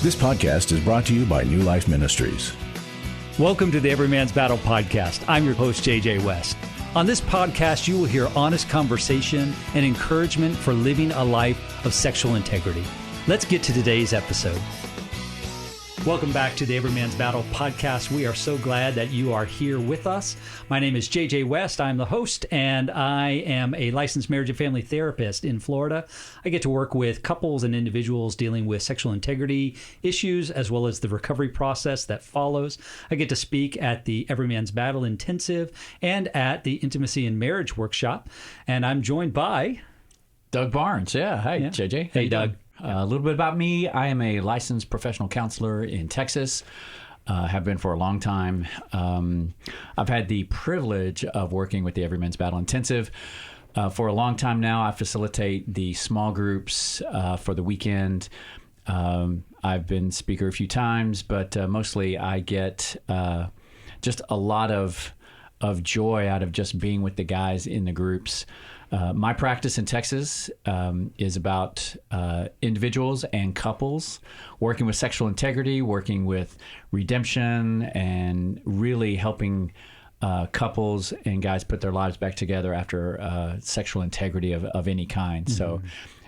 This podcast is brought to you by New Life Ministries. Welcome to the Every Man's Battle podcast. I'm your host, JJ West. On this podcast, you will hear honest conversation and encouragement for living a life of sexual integrity. Let's get to today's episode. Welcome back to the Every Man's Battle podcast. We are so glad that you are here with us. My name is JJ West. I'm the host, and I am a licensed marriage and family therapist in Florida. I get to work with couples and individuals dealing with sexual integrity issues, as well as the recovery process that follows. I get to speak at the Every Man's Battle Intensive and at the Intimacy and Marriage Workshop. And I'm joined by Doug Barnes. Hi, JJ. Hey, Doug. A little bit about me. I am a licensed professional counselor in Texas. Have been for a long time. I've had the privilege of working with the Every Man's Battle Intensive for a long time now. I facilitate the small groups for the weekend. I've been speaker a few times, but mostly I get just a lot of joy out of just being with the guys in the groups. My practice in Texas is about individuals and couples working with sexual integrity, working with redemption, and really helping couples and guys put their lives back together after sexual integrity of any kind. Mm-hmm. So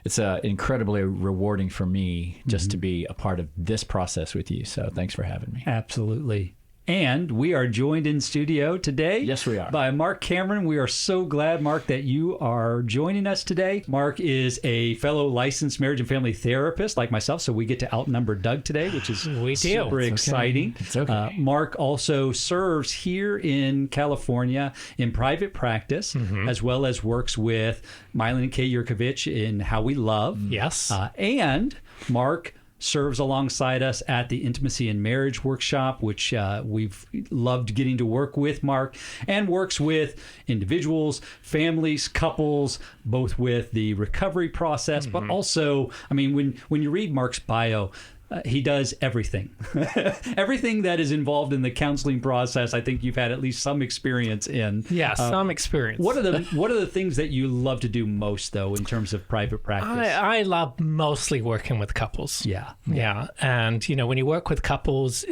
it's incredibly rewarding for me just to be a part of this process with you. So thanks for having me. Absolutely. And we are joined in studio today. Yes, we are. By Marc Cameron. We are so glad, Marc, that you are joining us today. Marc is a fellow licensed marriage and family therapist like myself, so we get to outnumber Doug today, which is super exciting. It's okay. Marc also serves here in California in private practice, as well as works with Mylon and Kay Yurkovich in How We Love. Yes. And Marc serves alongside us at the Intimacy and Marriage Workshop, which we've loved getting to work with Marc, and works with individuals, families, couples, both with the recovery process, but also, I mean, when you read Marc's bio, he does everything. Everything that is involved in the counseling process, I think you've had at least some experience in. Yeah, some experience. What are the things that you love to do most, though, in terms of private practice? I love mostly working with couples. Yeah. And, when you work with couples,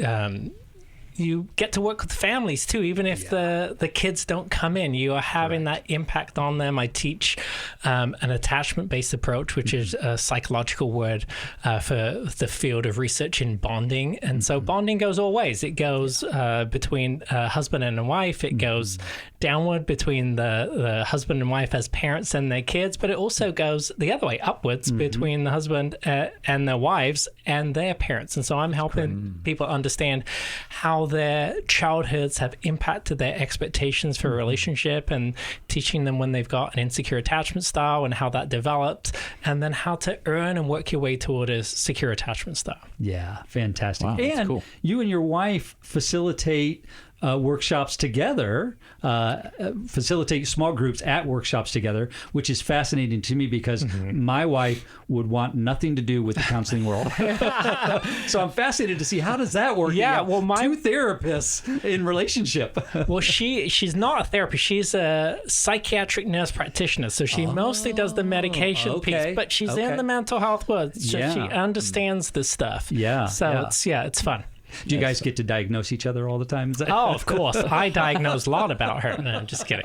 you get to work with families too, even if the kids don't come in. You are having that impact on them. I teach an attachment-based approach, which is a psychological word for the field of research in bonding. And so bonding goes all ways. It goes between a husband and a wife. It goes downward between the husband and wife as parents and their kids, but it also goes the other way, upwards between the husband and their wives and their parents. And so I'm helping people understand how their childhoods have impacted their expectations for a relationship, and teaching them when they've got an insecure attachment style and how that developed, and then how to earn and work your way toward a secure attachment style. Yeah, fantastic. Wow, and cool. You and your wife facilitate workshops together, facilitate small groups at workshops together, which is fascinating to me because my wife would want nothing to do with the counseling world. So I'm fascinated to see, how does that work? Yeah, well, two therapists in relationship. Well, she's not a therapist. She's a psychiatric nurse practitioner. So she mostly does the medication piece, but she's in the mental health world. So she understands this stuff. Yeah. So it's fun. Do you guys get to diagnose each other all the time? Of course. I diagnose a lot about her. No, I'm just kidding.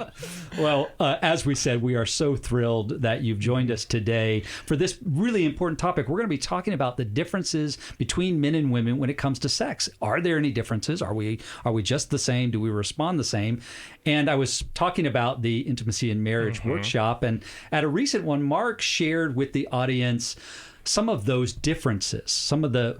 Well, as we said, we are so thrilled that you've joined us today for this really important topic. We're going to be talking about the differences between men and women when it comes to sex. Are there any differences? Are we just the same? Do we respond the same? And I was talking about the Intimacy and Marriage Workshop, and at a recent one, Marc shared with the audience some of those differences, some of the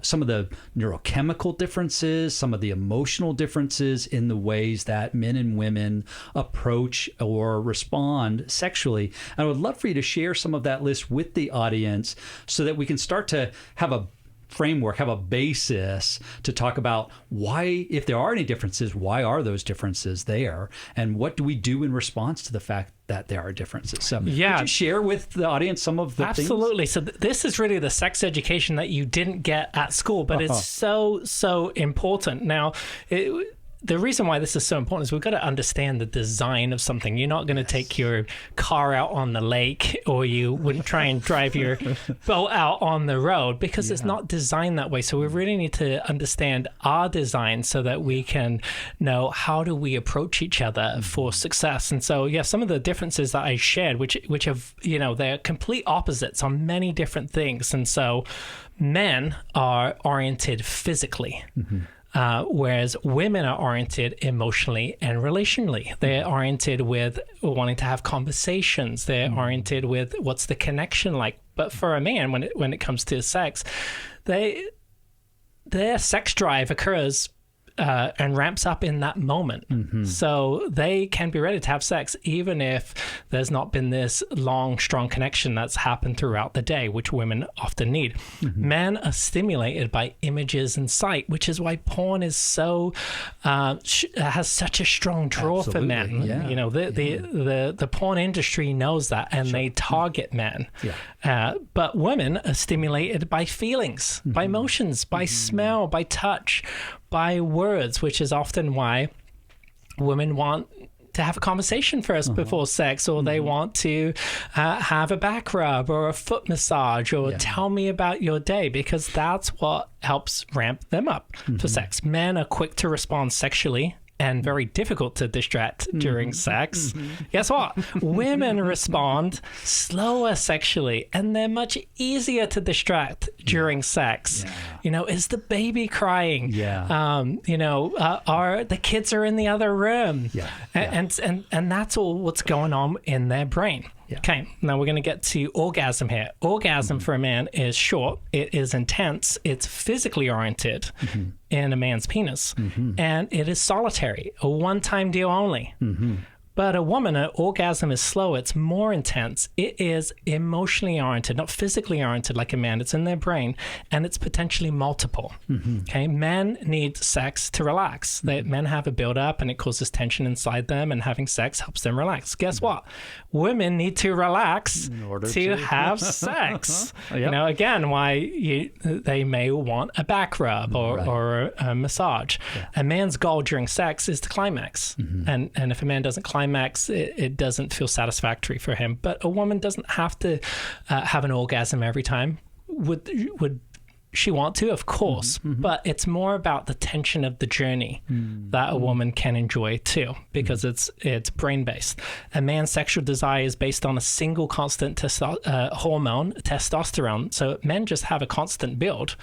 neurochemical differences, some of the emotional differences in the ways that men and women approach or respond sexually. And I would love for you to share some of that list with the audience so that we can start to have a framework, have a basis to talk about why, if there are any differences, why are those differences there? And what do we do in response to the fact that there are differences? So could you share with the audience some of the things? Absolutely. So this is really the sex education that you didn't get at school, but it's so important. Now, the reason why this is so important is we've got to understand the design of something. You're not going to take your car out on the lake, or you wouldn't try and drive your boat out on the road, because it's not designed that way. So we really need to understand our design so that we can know how do we approach each other for success. And so, some of the differences that I shared, which have, they're complete opposites on many different things. And so men are oriented physically. Whereas women are oriented emotionally and relationally. They're oriented with wanting to have conversations. They're oriented with what's the connection like. But for a man, when it comes to sex, their sex drive occurs and ramps up in that moment. So they can be ready to have sex even if there's not been this long, strong connection that's happened throughout the day, which women often need. Men are stimulated by images and sight, which is why porn is so has such a strong draw for men. The porn industry knows that, and they target men. But women are stimulated by feelings, by emotions, by smell, by touch, by words, which is often why women want to have a conversation first before sex, or they want to have a back rub or a foot massage, or tell me about your day, because that's what helps ramp them up for sex. Men are quick to respond sexually and very difficult to distract during sex. Guess what? Women respond slower sexually, and they're much easier to distract during sex. Is the baby crying? Are the kids are in the other room? And that's all what's going on in their brain. Okay, now we're going to get to orgasm here. Orgasm for a man is short, it is intense, it's physically oriented in a man's penis, and it is solitary, a one-time deal only. But a woman, an orgasm is slow, it's more intense. It is emotionally oriented, not physically oriented like a man. It's in their brain, and it's potentially multiple. Okay, men need sex to relax. Men have a build-up, and it causes tension inside them, and having sex helps them relax. Guess what? Women need to relax in order to have sex. Again, why they may want a back rub or a massage. A man's goal during sex is to climax. And if a man doesn't climax, it doesn't feel satisfactory for him. But a woman doesn't have to have an orgasm every time. Would she want to? Of course. But it's more about the tension of the journey that a woman can enjoy too, because it's brain-based. A man's sexual desire is based on a single constant hormone, testosterone. So men just have a constant build,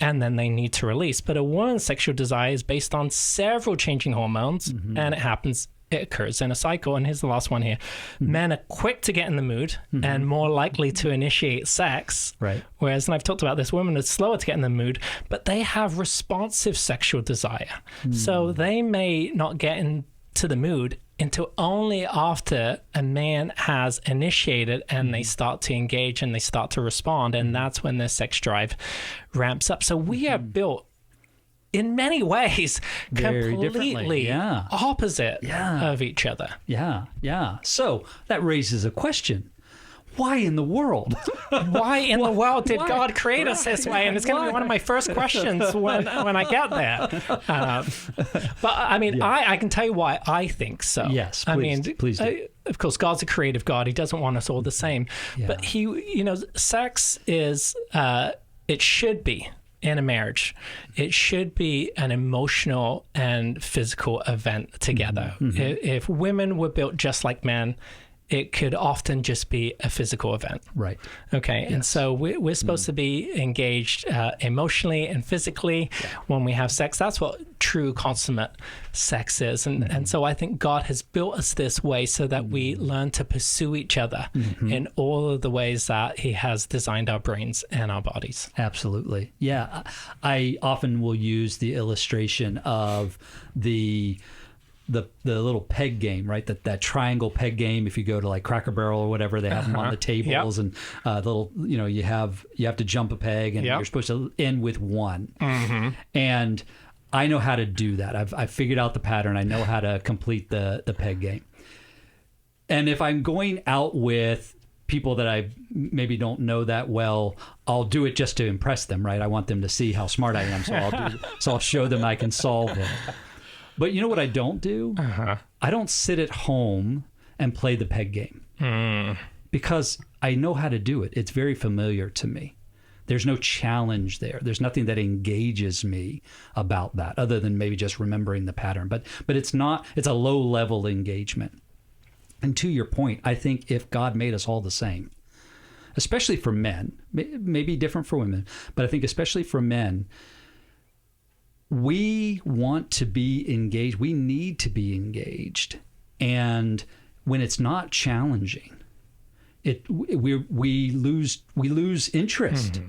and then they need to release. But a woman's sexual desire is based on several changing hormones, and it occurs in a cycle. And here's the last one here. Men are quick to get in the mood and more likely to initiate sex. Whereas, and I've talked about this, women are slower to get in the mood, but they have responsive sexual desire. So they may not get into the mood until only after a man has initiated and they start to engage and they start to respond. And that's when their sex drive ramps up. So we are built in many ways Very completely opposite of each other. So that raises a question. Why in the world? Why in the world did God create us this way? And it's going to be one of my first questions when I get there. But I mean, I can tell you why I think so. Yes, please do. Of course, God's a creative God. He doesn't want us all the same. But sex is, it should be, in a marriage, it should be an emotional and physical event together. If women were built just like men, it could often just be a physical event. Okay. And so we're supposed to be engaged emotionally and physically when we have sex. That's what true consummate sex is. And so I think God has built us this way so that we learn to pursue each other in all of the ways that He has designed our brains and our bodies. Absolutely. Yeah. I often will use the illustration of the little peg game, right? That triangle peg game. If you go to like Cracker Barrel or whatever, they have them on the tables, and little, you have to jump a peg, and you're supposed to end with one. And I know how to do that. I've figured out the pattern. I know how to complete the peg game. And if I'm going out with people that I maybe don't know that well, I'll do it just to impress them, right? I want them to see how smart I am, so I'll show them I can solve it. But you know what I don't do? I don't sit at home and play the peg game because I know how to do it. It's very familiar to me. There's no challenge there. There's nothing that engages me about that other than maybe just remembering the pattern. But it's a low level engagement. And to your point, I think if God made us all the same, especially for men, maybe different for women, but I think especially for men, we want to be engaged. We need to be engaged. And when it's not challenging, we lose interest,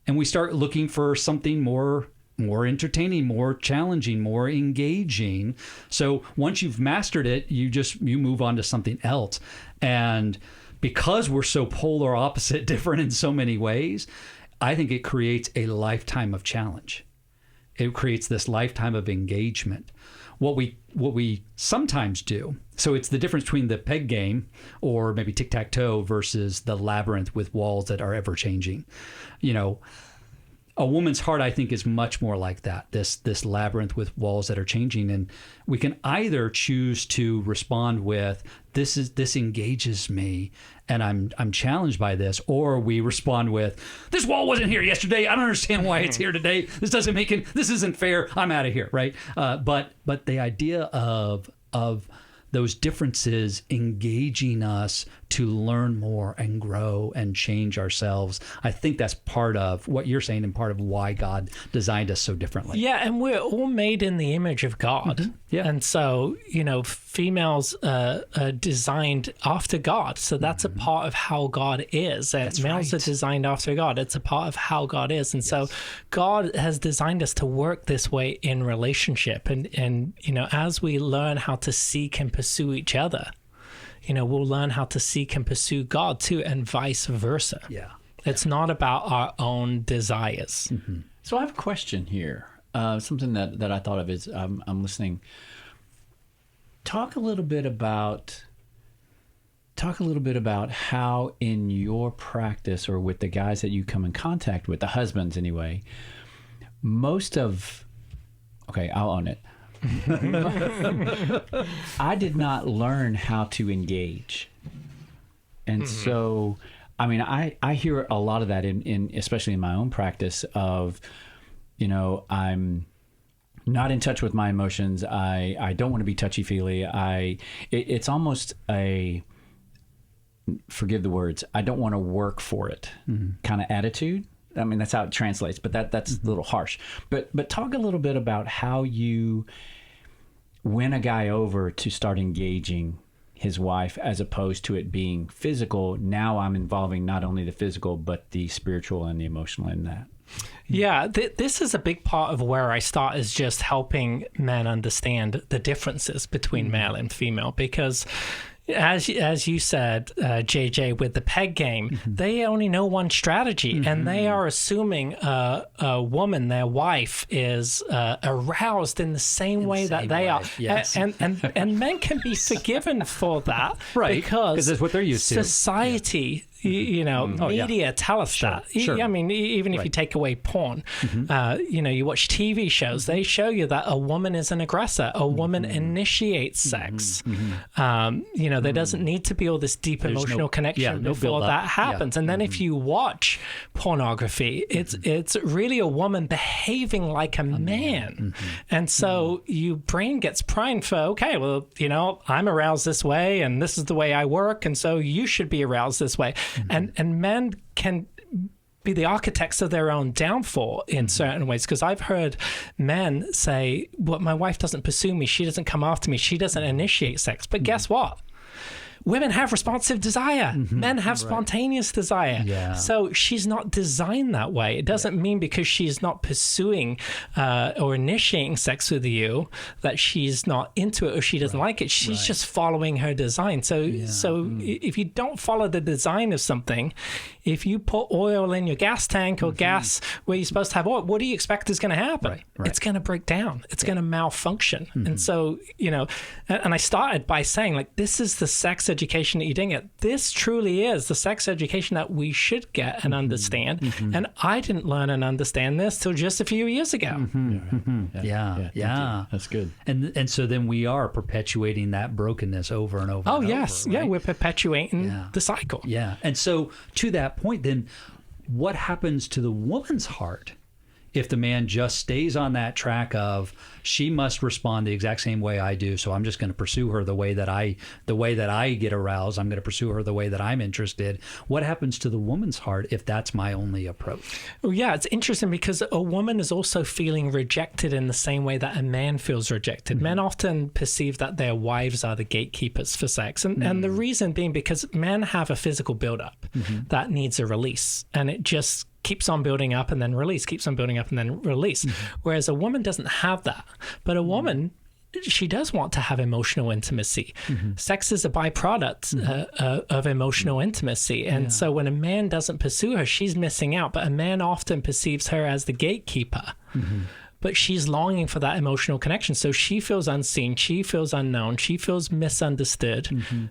and we start looking for something more entertaining, more challenging, more engaging. So once you've mastered it, you move on to something else. And because we're so polar opposite, different in so many ways, I think it creates a lifetime of challenge. It creates this lifetime of engagement. What we sometimes do, so it's the difference between the peg game or maybe tic-tac-toe versus the labyrinth with walls that are ever changing. You know, a woman's heart, I think, is much more like that, this labyrinth with walls that are changing. And we can either choose to respond with, this engages me and I'm challenged by this, or we respond with, this wall wasn't here yesterday. I don't understand why it's here today. This isn't fair. I'm out of here, right? But the idea of those differences engaging us to learn more and grow and change ourselves. I think that's part of what you're saying and part of why God designed us so differently. Yeah, and we're all made in the image of God. Yeah. And so, females are designed after God. So that's a part of how God is. Males are designed after God. It's a part of how God is. And so God has designed us to work this way in relationship. And as we learn how to seek and pursue each other, we'll learn how to seek and pursue God too, and vice versa. Yeah. It's not about our own desires. So I have a question here. Something that I thought of is I'm listening. Talk a little bit about how in your practice or with the guys that you come in contact with, the husbands anyway, I'll own it. I did not learn how to engage. And so, I hear a lot of that in especially in my own practice of, I'm not in touch with my emotions. I don't want to be touchy-feely. It's almost forgive the words, I don't want to work for it kind of attitude. That's how it translates, but that's a little harsh. But talk a little bit about how you win a guy over to start engaging his wife as opposed to it being physical. Now I'm involving not only the physical, but the spiritual and the emotional in that. Yeah, this is a big part of where I start, is just helping men understand the differences between male and female, because as you said, JJ, with the peg game, they only know one strategy, and they are assuming a woman, their wife, is aroused in the same way that they are. Yes. And men can be forgiven for that, right? Because that's what they're used to. Society. Media tell us that. Sure. Even if you take away porn, you watch TV shows, they show you that a woman is an aggressor. A woman initiates sex. There doesn't need to be all this deep emotional connection before that happens. And then if you watch pornography, it's really a woman behaving like a man. And so your brain gets primed for, okay, well, I'm aroused this way, and this is the way I work, and so you should be aroused this way. And men can be the architects of their own downfall in certain ways, because I've heard men say, well, my wife doesn't pursue me, she doesn't come after me, she doesn't initiate sex. But guess what? Women have responsive desire. Men have spontaneous desire. Yeah. So she's not designed that way. It doesn't mean because she's not pursuing or initiating sex with you that she's not into it or she doesn't like it. She's just following her design. So if you don't follow the design of something, if you put oil in your gas tank or gas where you're supposed to have oil, what do you expect is going to happen? Right. It's going to break down. It's going to malfunction. And so, and I started by saying, like, this is the sex education that you didn't get. This truly is the sex education that we should get and understand. And I didn't learn and understand this till just a few years ago. Yeah. That's good. And so then we are perpetuating that brokenness over and over. Oh, and yes. over, right? Yeah, we're perpetuating the cycle. Yeah. And so to that point, then what happens to the woman's heart if the man just stays on that track of she must respond the exact same way I do, so I'm just going to pursue her the way that I get aroused, I'm going to pursue her the way that I'm interested? What happens to the woman's heart if that's my only approach? Well, yeah, it's interesting because a woman is also feeling rejected in the same way that a man feels rejected. Men often perceive that their wives are the gatekeepers for sex, and the reason being because men have a physical buildup that needs a release, and it just keeps on building up and then release, keeps on building up and then release. Whereas a woman doesn't have that. But a woman, she does want to have emotional intimacy. Sex is a byproduct of emotional intimacy. And so when a man doesn't pursue her, she's missing out. But a man often perceives her as the gatekeeper. But she's longing for that emotional connection. So she feels unseen. She feels unknown. She feels misunderstood,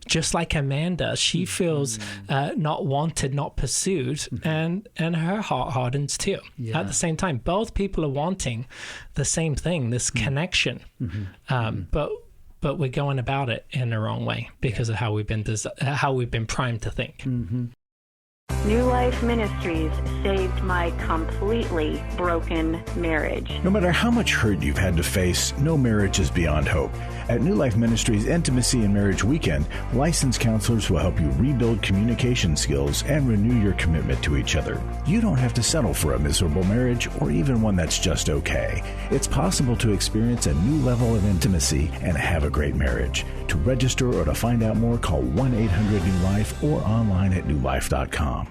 just like a man does. She feels not wanted, not pursued, and her heart hardens too. At the same time, both people are wanting the same thing, this connection. But we're going about it in the wrong way because of how we've been primed to think. New Life Ministries saved my completely broken marriage. No matter how much hurt you've had to face, no marriage is beyond hope. At New Life Ministries Intimacy and Marriage Weekend, licensed counselors will help you rebuild communication skills and renew your commitment to each other. You don't have to settle for a miserable marriage or even one that's just okay. It's possible to experience a new level of intimacy and have a great marriage. To register or to find out more, call 1-800-NEW-LIFE or online at newlife.com.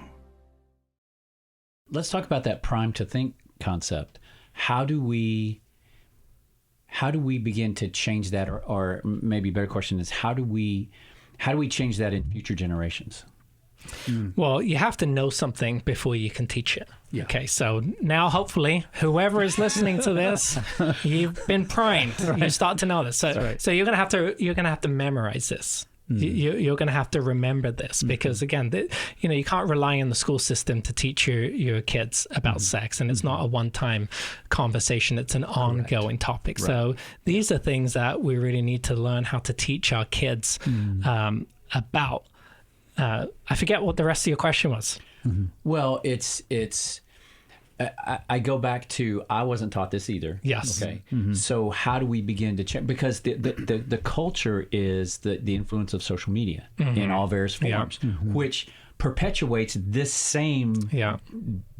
Let's talk about that prime to think concept. How do we begin to change that, or maybe a better question is how do we change that in future generations? Well, you have to know something before you can teach it. Okay, so now hopefully whoever is listening to this, you've been primed. You start to know this. So you're gonna have to memorize this. You're going to have to remember this because, again, you can't rely on the school system to teach your kids about sex, and it's not a one-time conversation. It's an ongoing topic. Right. So these are things that we really need to learn how to teach our kids about. I forget what the rest of your question was. Well, it's I go back to I wasn't taught this either. Yes. Okay. So how do we begin to change? Because the culture is the influence of social media in all various forms, which perpetuates this same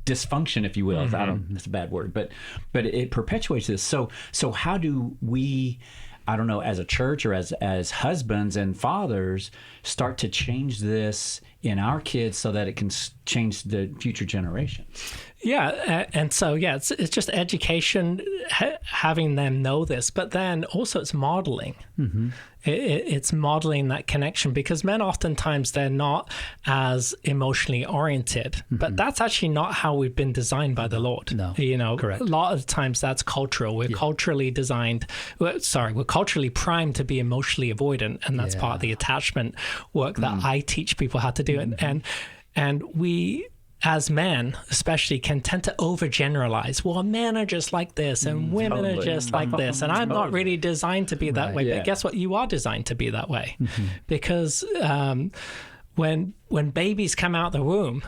dysfunction, if you will. That's a bad word, but it perpetuates this. So how do we, I don't know, as a church or as husbands and fathers, start to change this in our kids so that it can change the future generations? Yeah, and so it's just education, having them know this, but then also it's modeling. It's modeling that connection, because men oftentimes they're not as emotionally oriented, but that's actually not how we've been designed by the Lord. No, correct. A lot of times that's cultural. We're culturally designed. We're culturally primed to be emotionally avoidant, and that's part of the attachment work that I teach people how to do. And we, as men especially, can tend to overgeneralize. Well, men are just like this and women are just like this, and I'm not really designed to be that way. But guess what? You are designed to be that way, because when babies come out the womb,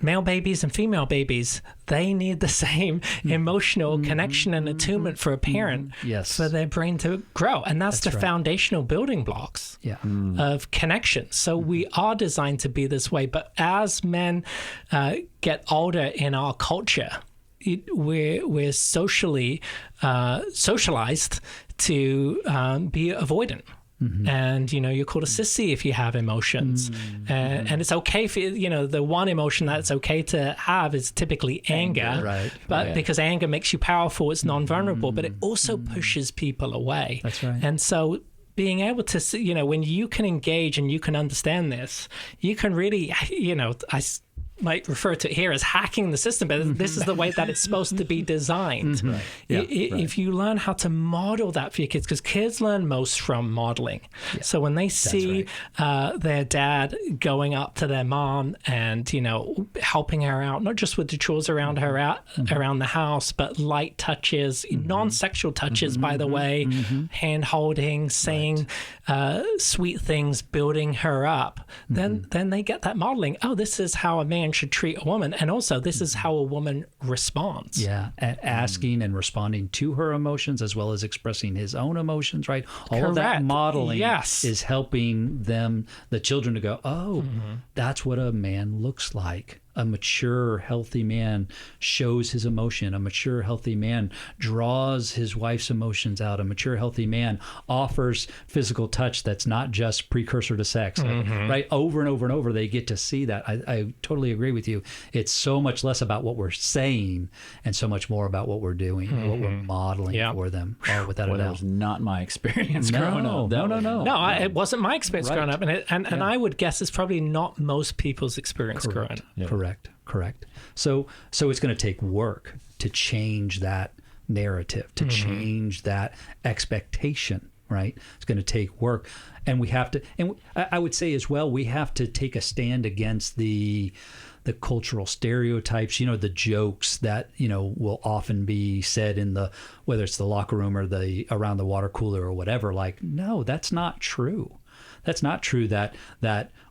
male babies and female babies, they need the same emotional connection and attunement for a parent for their brain to grow. And that's the foundational building blocks of connection. So we are designed to be this way. But as men get older in our culture, we're socially socialized to be avoidant. And you're called a sissy if you have emotions, and it's okay for the one emotion that's okay to have is typically anger, right? But because anger makes you powerful, it's non-vulnerable, but it also pushes people away. That's right. And so being able to see, when you can engage and you can understand this, you can really, might refer to it here as hacking the system, but this is the way that it's supposed to be designed. Right. Yeah, If you learn how to model that for your kids, because kids learn most from modeling. Yeah, so when they see their dad going up to their mom and, helping her out, not just with the chores around her around the house, but light touches, non-sexual touches, by the way, hand holding, saying sweet things, building her up, then they get that modeling. Oh, this is how a man should treat a woman, and also this is how a woman responds. Yeah, and asking and responding to her emotions as well as expressing his own emotions, right? All of that modeling is helping them, the children, to go, oh, that's what a man looks like. A mature, healthy man shows his emotion. A mature, healthy man draws his wife's emotions out. A mature, healthy man offers physical touch that's not just precursor to sex. Right? Over and over and over, they get to see that. I totally agree with you. It's so much less about what we're saying and so much more about what we're doing, what we're modeling for them. Oh, without a doubt. That was not my experience growing up. No, it wasn't my experience growing up. And I would guess it's probably not most people's experience growing up. Yeah. Correct. So it's going to take work to change that narrative, to change that expectation, right? It's going to take work. And we have to, and I would say as well, we have to take a stand against the cultural stereotypes, the jokes that, will often be said in whether it's the locker room or around the water cooler or whatever. Like, no, that's not true. That's not true that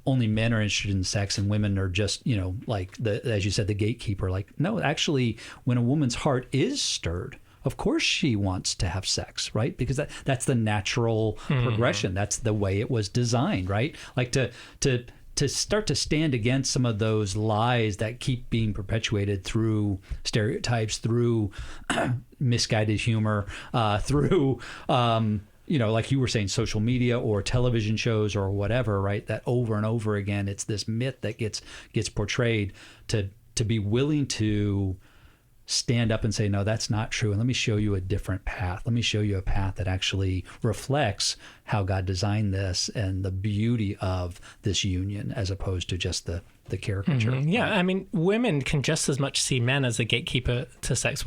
only men are interested in sex and women are just, as you said, the gatekeeper. Like, no, actually, when a woman's heart is stirred, of course she wants to have sex, right? Because that's the natural progression. That's the way it was designed, right? Like to start to stand against some of those lies that keep being perpetuated through stereotypes, through misguided humor, through like you were saying, social media or television shows or whatever, right? That over and over again, it's this myth that gets portrayed. To be willing to stand up and say, no, that's not true. And let me show you a different path. Let me show you a path that actually reflects how God designed this and the beauty of this union, as opposed to just the caricature. Yeah, I mean, women can just as much see men as a gatekeeper to sex.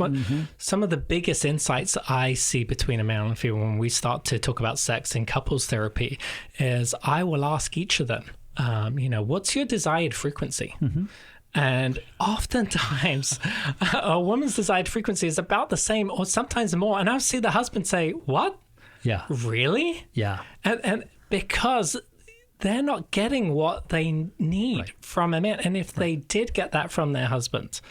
Some of the biggest insights I see between a male and female when we start to talk about sex in couples therapy is I will ask each of them, what's your desired frequency? And oftentimes, a woman's desired frequency is about the same or sometimes more. And I'll see the husband say, what? Yeah. Really? Yeah. And because they're not getting what they need from a man. And if they did get that from their husband,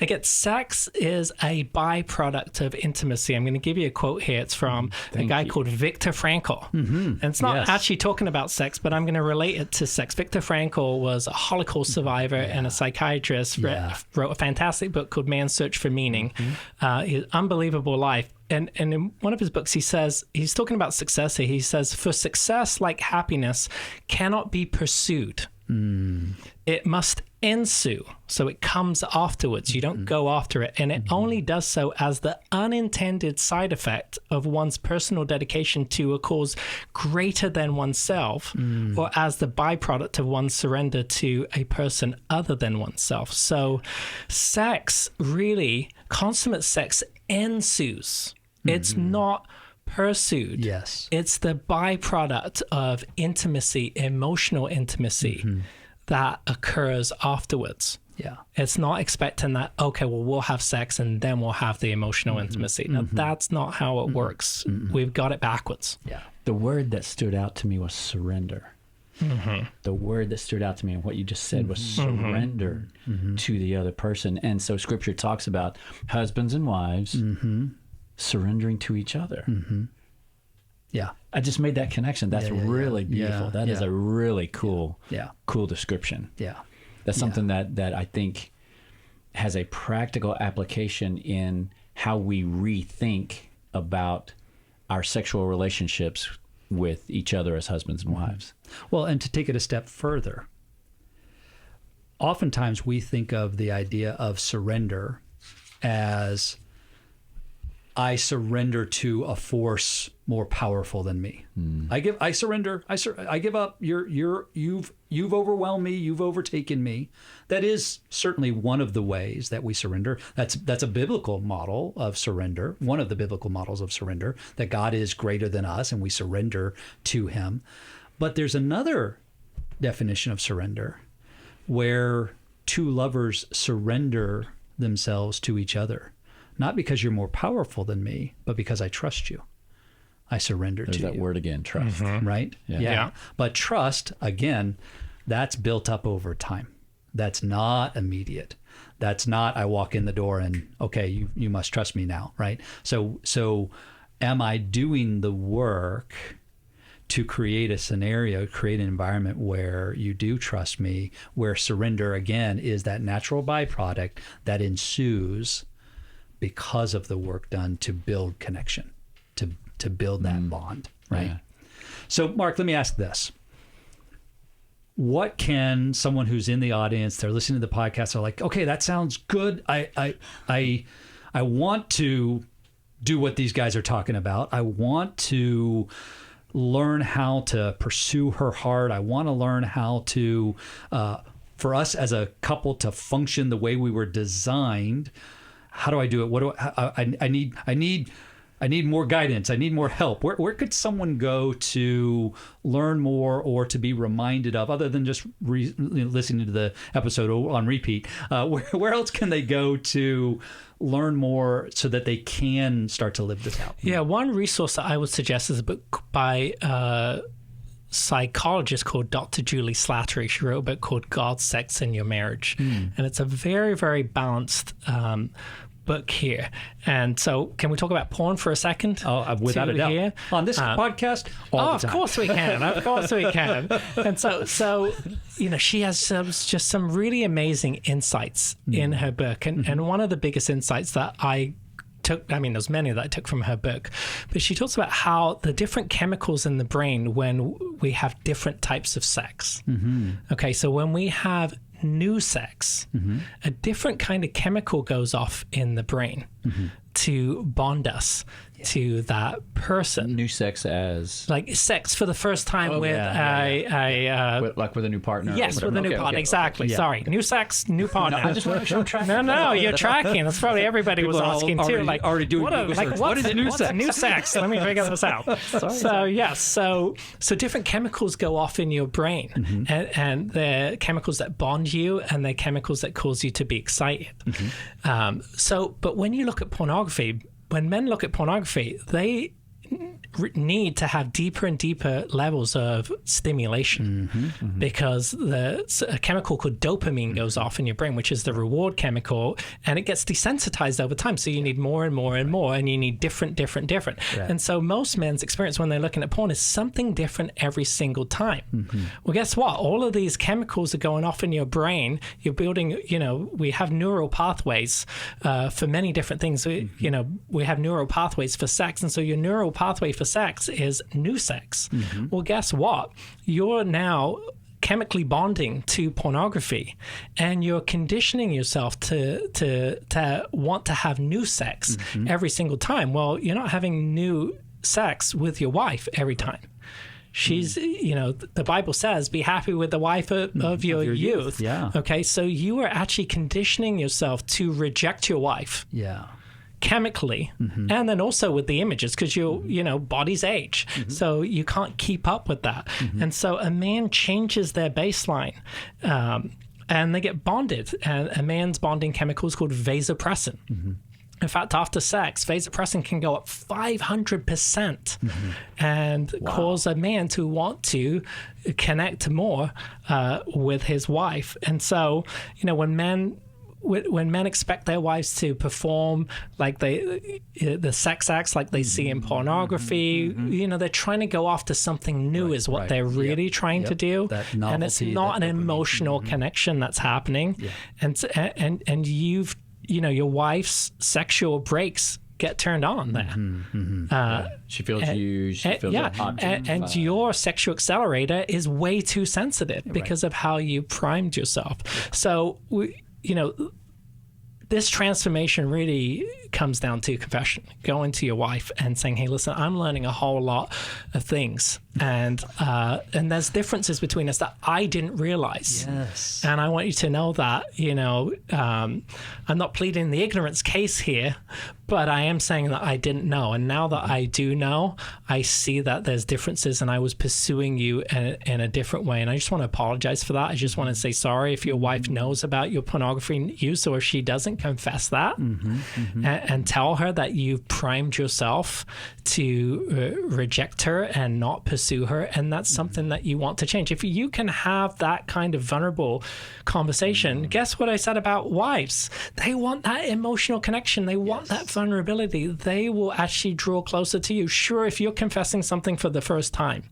again, sex is a byproduct of intimacy. I'm going to give you a quote here. It's from a guy called Viktor Frankl. And it's not actually talking about sex, but I'm going to relate it to sex. Viktor Frankl was a Holocaust survivor and a psychiatrist, wrote a fantastic book called Man's Search for Meaning, his unbelievable life. And in one of his books, he says, he's talking about success here. He says, for success, like happiness, cannot be pursued. It must ensue. So it comes afterwards. You don't go after it. And it only does so as the unintended side effect of one's personal dedication to a cause greater than oneself, or as the byproduct of one's surrender to a person other than oneself. So sex, really, consummate sex ensues. It's not pursued. Yes. It's the byproduct of intimacy, emotional intimacy that occurs afterwards. Yeah. It's not expecting that, okay, well, we'll have sex and then we'll have the emotional intimacy. Now, that's not how it works. We've got it backwards. Yeah. The word that stood out to me was surrender. The word that stood out to me and what you just said was surrender to the other person. And so Scripture talks about husbands and wives surrendering to each other. Yeah. I just made that connection. That's really beautiful. That is a really cool description. Yeah. That's something that I think has a practical application in how we rethink about our sexual relationships with each other as husbands and wives. Well, and to take it a step further, oftentimes we think of the idea of surrender as I surrender to a force more powerful than me. I surrender. I give up. You've overwhelmed me. You've overtaken me. That is certainly one of the ways that we surrender. That's a biblical model of surrender. One of the biblical models of surrender, that God is greater than us and we surrender to him. But there's another definition of surrender where two lovers surrender themselves to each other. Not because you're more powerful than me, but because I trust you. I surrender to you. There's that word again, trust. Right? Yeah. But trust, again, that's built up over time. That's not immediate. That's not, I walk in the door and, okay, you must trust me now, right? So am I doing the work to create a scenario, create an environment where you do trust me, where surrender, again, is that natural byproduct that ensues because of the work done to build connection, to build that bond, right? Yeah. So, Mark, let me ask this. What can someone who's in the audience, they're listening to the podcast, they're like, okay, that sounds good. I want to do what these guys are talking about. I want to learn how to pursue her heart. I want to learn how to, for us as a couple to function the way we were designed. How do I do it? What do I need more guidance. I need more help. Where could someone go to learn more or to be reminded of, other than just listening to the episode on repeat? Where else can they go to learn more so that they can start to live this out? Yeah, one resource that I would suggest is a book by a psychologist called Dr. Julie Slattery. She wrote a book called God, Sex, and Your Marriage. And it's a very, very balanced book here. And so can we talk about porn for a second? Oh, without a doubt. Here? On this podcast? Of course we can. Of course we can. And so she has just some really amazing insights in her book. And one of the biggest insights that I took, there's many that I took from her book, but she talks about how the different chemicals in the brain when we have different types of sex. Okay, so when we have new sex, a different kind of chemical goes off in the brain to bond us to that person. New sex as like sex for the first time with like with a new partner. Yes, with a new partner. Exactly. Yeah. Sorry, new sex, new partner. I just want to make sure I'm tracking. No, you're tracking. That's probably everybody was asking too. Like already doing what is new sex? New sex. Let me figure this out. So different chemicals go off in your brain, and the chemicals that bond you, and the chemicals that cause you to be excited. But when you look at pornography, when men look at pornography, they need to have deeper and deeper levels of stimulation because a chemical called dopamine goes off in your brain, which is the reward chemical, and it gets desensitized over time. So you need more and more and more, and you need different. Yeah. And so most men's experience when they're looking at porn is something different every single time. Well, guess what? All of these chemicals are going off in your brain. You're building, we have neural pathways for many different things. We have neural pathways for sex. And so your neural pathway for sex is new sex. Well, guess what? You're now chemically bonding to pornography, and you're conditioning yourself to want to have new sex every single time. Well, you're not having new sex with your wife every time. She's, the Bible says, be happy with the wife of your youth. Yeah. Okay, so you are actually conditioning yourself to reject your wife. Yeah. Chemically, and then also with the images, because bodies age, so you can't keep up with that. And so a man changes their baseline, and they get bonded. And a man's bonding chemical is called vasopressin. In fact, after sex, vasopressin can go up 500% and cause a man to want to connect more with his wife. And so, when men expect their wives to perform like the sex acts like they see in pornography, they're trying to go after something new is what they're really trying to do. And it's not an emotional connection that's happening. And your wife's sexual brakes get turned on there. She feels used. She feels and your sexual accelerator is way too sensitive because of how you primed yourself. So this transformation really comes down to confession. Going to your wife and saying, hey, listen, I'm learning a whole lot of things. And there's differences between us that I didn't realize. Yes. And I want you to know that, I'm not pleading the ignorance case here, but I am saying that I didn't know. And now that I do know, I see that there's differences and I was pursuing you in a different way. And I just want to apologize for that. I just want to say sorry if your wife knows about your pornography use, or if she doesn't, confess that and tell her that you've primed yourself to reject her and not pursue her. And that's something that you want to change. If you can have that kind of vulnerable conversation, guess what I said about wives? They want that emotional connection. They want that vulnerability. They will actually draw closer to you. Sure, if you're confessing something for the first time,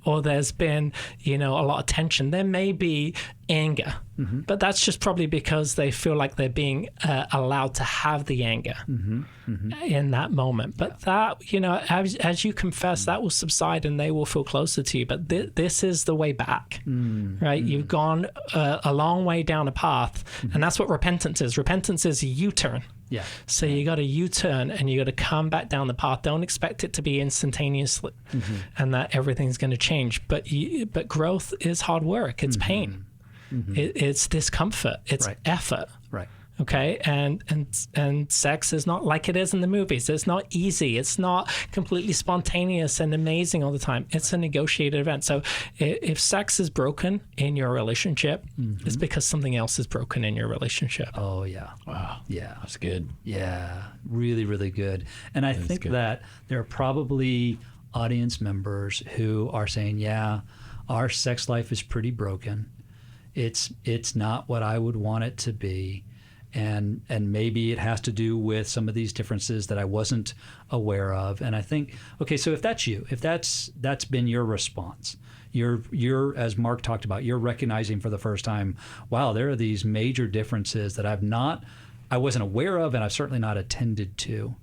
or there's been, a lot of tension, there may be anger, but that's just probably because they feel like they're being allowed to have the anger in that moment. But that, as you confess, that will subside and they will feel closer to you. But this is the way back, right? You've gone a long way down a path, and that's what repentance is. Repentance is a U-turn. Yeah. So you got to U-turn and you got to come back down the path. Don't expect it to be instantaneously and that everything's going to change. But growth is hard work. It's pain. It's discomfort. It's effort. Right. Okay, and sex is not like it is in the movies. It's not easy. It's not completely spontaneous and amazing all the time. It's a negotiated event. So if sex is broken in your relationship, it's because something else is broken in your relationship. Oh, yeah. Wow. Yeah. That's good. Yeah. Really, really good. And I think that there are probably audience members who are saying, yeah, our sex life is pretty broken. It's not what I would want it to be. And maybe it has to do with some of these differences that I wasn't aware of. And I think, okay, so if that's you, if that's been your response, you're as Mark talked about, you're recognizing for the first time, wow, there are these major differences that I wasn't aware of, and I've certainly not attended to.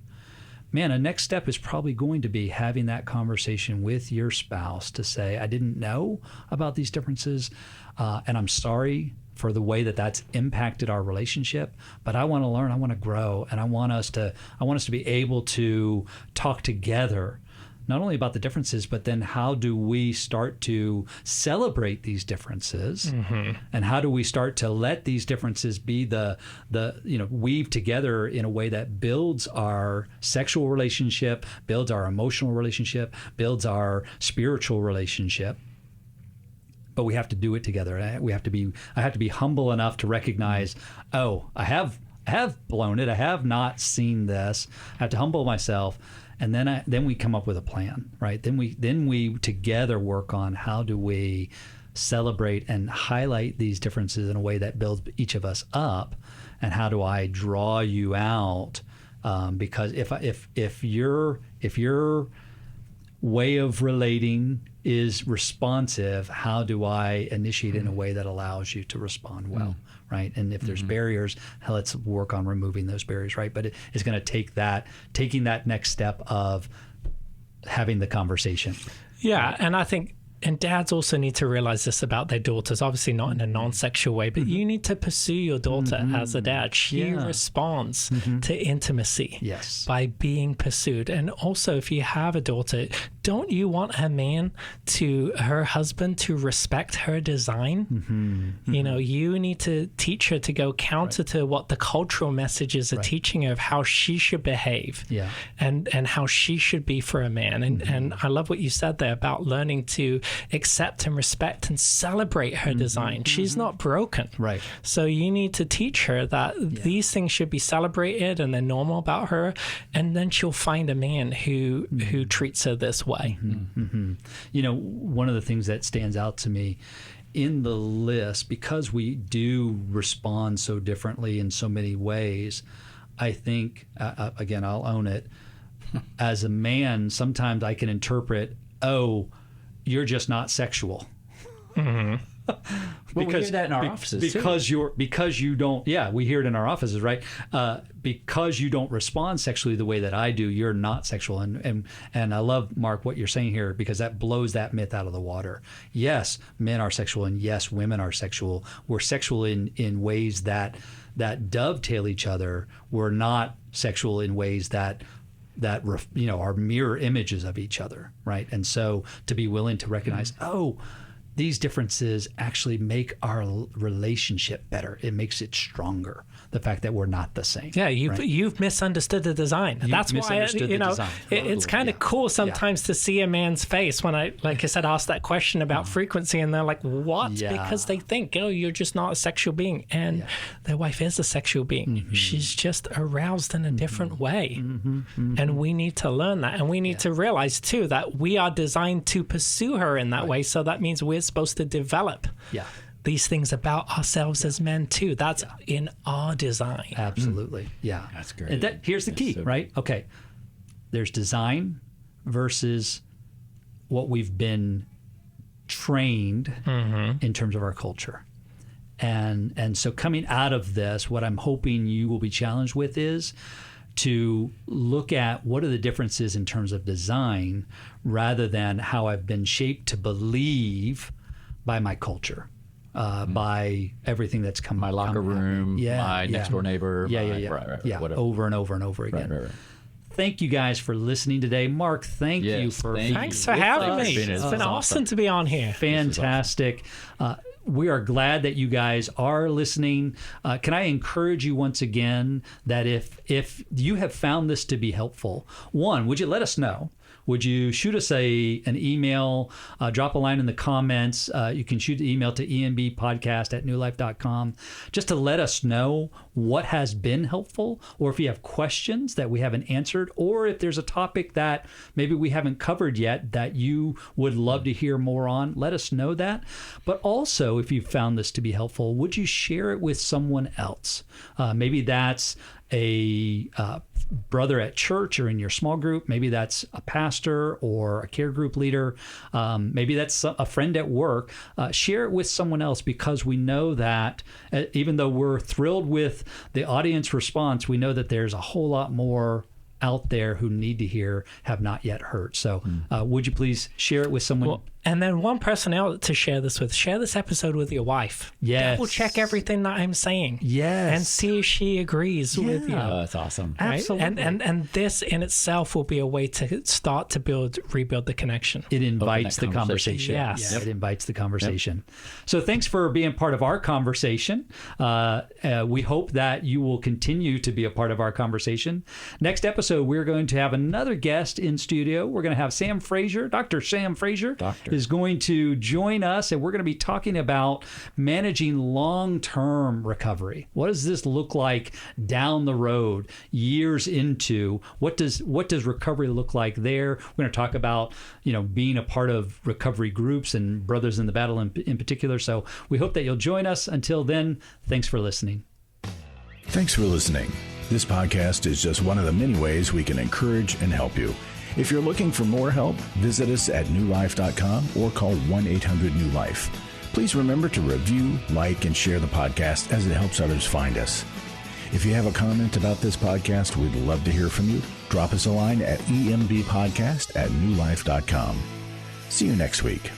Man, a next step is probably going to be having that conversation with your spouse to say, I didn't know about these differences, and I'm sorry for the way that that's impacted our relationship, but I want to learn, I want to grow, and I want us to be able to talk together, not only about the differences, but then how do we start to celebrate these differences, and how do we start to let these differences be the weave together in a way that builds our sexual relationship, builds our emotional relationship, builds our spiritual relationship. But we have to do it together. I have to be humble enough to recognize, I have blown it. I have not seen this. I have to humble myself, and then we come up with a plan, right? Then we together work on how do we celebrate and highlight these differences in a way that builds each of us up, and how do I draw you out? Because if your way of relating is responsive, how do I initiate in a way that allows you to respond well, right? And if there's barriers, let's work on removing those barriers, right? But it's going to taking that next step of having the conversation. Yeah, and I think and dads also need to realize this about their daughters, obviously not in a non-sexual way, but you need to pursue your daughter as a dad. She responds to intimacy by being pursued. And also, if you have a daughter, don't you want her husband to respect her design? You know, you need to teach her to go counter to what the cultural messages are teaching her of how she should behave and how she should be for a man. And I love what you said there about learning to accept and respect and celebrate her design. She's not broken. Right. So you need to teach her that these things should be celebrated and they're normal about her, and then she'll find a man who treats her this way. You know, one of the things that stands out to me in the list, because we do respond so differently in so many ways, I think, again, I'll own it, as a man, sometimes I can interpret, you're just not sexual. Well, we hear that in our offices because you don't. Yeah, we hear it in our offices, right? Because you don't respond sexually the way that I do, you're not sexual. And I love, Mark, what you're saying here, because that blows that myth out of the water. Yes, men are sexual, and yes, women are sexual. We're sexual in ways that that dovetail each other, we're not sexual in ways that are mirror images of each other, right? And so to be willing to recognize, these differences actually make our relationship better. It makes it stronger. The fact that we're not the same. Yeah, you've misunderstood the design. That's why it's kind of cool sometimes to see a man's face when I, like I said, ask that question about frequency, and they're like, "What?" Yeah. Because they think, you're just not a sexual being, and their wife is a sexual being. She's just aroused in a different way, and we need to learn that, and we need to realize too that we are designed to pursue her in that way. So that means we're supposed to develop these things about ourselves as men too. That's in our design. Absolutely. Yeah. That's great. And here's the key, right? Okay. There's design versus what we've been trained in terms of our culture. And so coming out of this, what I'm hoping you will be challenged with is to look at what are the differences in terms of design rather than how I've been shaped to believe by my culture. By everything that's come, my locker room, my next door neighbor, whatever. Over and over and over again. Right. Thank you guys for listening today. Mark, thank you for Thanks for having me. It's been awesome to be on here. Fantastic. We are glad that you guys are listening. Can I encourage you once again that if you have found this to be helpful, one, would you let us know? Would you shoot us an email, drop a line in the comments. You can shoot the email to embpodcast@newlife.com just to let us know what has been helpful, or if you have questions that we haven't answered, or if there's a topic that maybe we haven't covered yet that you would love to hear more on, let us know that. But also, if you found this to be helpful, would you share it with someone else? Maybe that's a brother at church or in your small group. Maybe that's a pastor or a care group leader. Maybe that's a friend at work. Share it with someone else, because we know that even though we're thrilled with the audience response, we know that there's a whole lot more out there who need to hear, have not yet heard. So would you please share it with someone? Well, and then one person else to share this with. Share this episode with your wife. Yes. Double check everything that I'm saying. Yes. And see if she agrees with you. Oh, that's awesome. Right? Absolutely. And this in itself will be a way to start to rebuild the connection. It invites the conversation. Yes. It invites the conversation. So thanks for being part of our conversation. We hope that you will continue to be a part of our conversation. Next episode, we're going to have another guest in studio. We're going to have Sam Frazier. Dr. Sam Frazier is going to join us, and we're going to be talking about managing long-term recovery. What does this look like down the road, years into? What does recovery look like there? We're going to talk about, being a part of recovery groups and Brothers in the Battle in particular. So we hope that you'll join us. Until then, thanks for listening. Thanks for listening. This podcast is just one of the many ways we can encourage and help you. If you're looking for more help, visit us at newlife.com or call 1-800-NEW-LIFE. Please remember to review, like, and share the podcast as it helps others find us. If you have a comment about this podcast, we'd love to hear from you. Drop us a line at embpodcast@newlife.com. See you next week.